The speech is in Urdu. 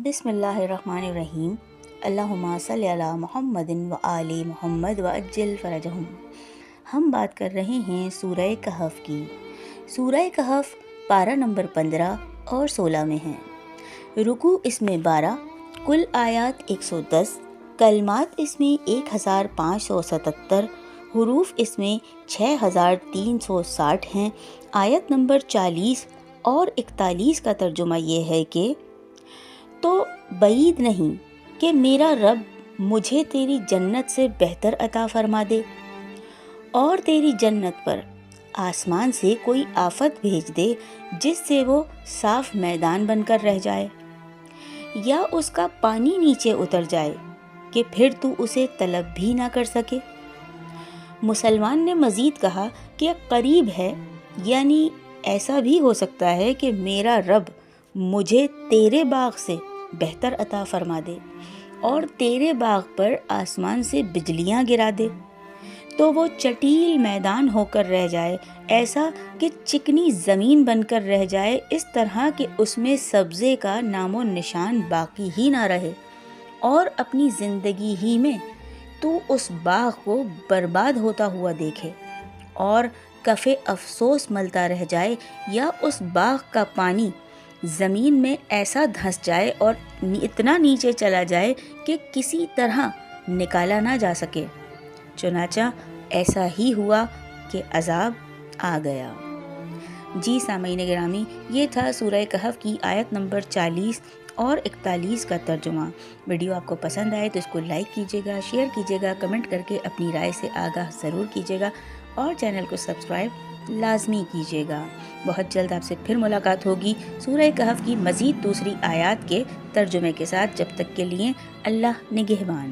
بسم اللہ الرحمن الرحیم۔ اللہم صلی علی محمد و آل محمد و عجل فرجہم۔ ہم بات کر رہے ہیں سورہ کہف کی۔ سورہ کہف پارہ نمبر 15 اور 16 میں ہیں۔ رکوع اس میں 12، کل آیات 110، کلمات اس میں 1577، حروف اس میں 6360 ہیں۔ آیت نمبر 40 اور 41 کا ترجمہ یہ ہے کہ تو بعید نہیں کہ میرا رب مجھے تیری جنت سے بہتر عطا فرما دے اور تیری جنت پر آسمان سے کوئی آفت بھیج دے جس سے وہ صاف میدان بن کر رہ جائے، یا اس کا پانی نیچے اتر جائے کہ پھر تو اسے طلب بھی نہ کر سکے۔ مسلمان نے مزید کہا کہ قریب ہے، یعنی ایسا بھی ہو سکتا ہے کہ میرا رب مجھے تیرے باغ سے بہتر عطا فرما دے اور تیرے باغ پر آسمان سے بجلیاں گرا دے تو وہ چٹیل میدان ہو کر رہ جائے، ایسا کہ چکنی زمین بن کر رہ جائے، اس طرح کہ اس میں سبزے کا نام و نشان باقی ہی نہ رہے، اور اپنی زندگی ہی میں تو اس باغ کو برباد ہوتا ہوا دیکھے اور کف افسوس ملتا رہ جائے، یا اس باغ کا پانی زمین میں ایسا دھنس جائے اور اتنا نیچے چلا جائے کہ کسی طرح نکالا نہ جا سکے۔ چنانچہ ایسا ہی ہوا کہ عذاب آ گیا۔ جی سامعین گرامی، یہ تھا سورہ کہف کی آیت نمبر 40 اور 41 کا ترجمہ۔ ویڈیو آپ کو پسند آئے تو اس کو لائک کیجیے گا، شیئر کیجیے گا، کمنٹ کر کے اپنی رائے سے آگاہ ضرور کیجیے گا، اور چینل کو سبسکرائب لازمی کیجیے گا۔ بہت جلد آپ سے پھر ملاقات ہوگی سورہ کہف کی مزید دوسری آیات کے ترجمے کے ساتھ۔ جب تک کے لیے اللہ نگہبان۔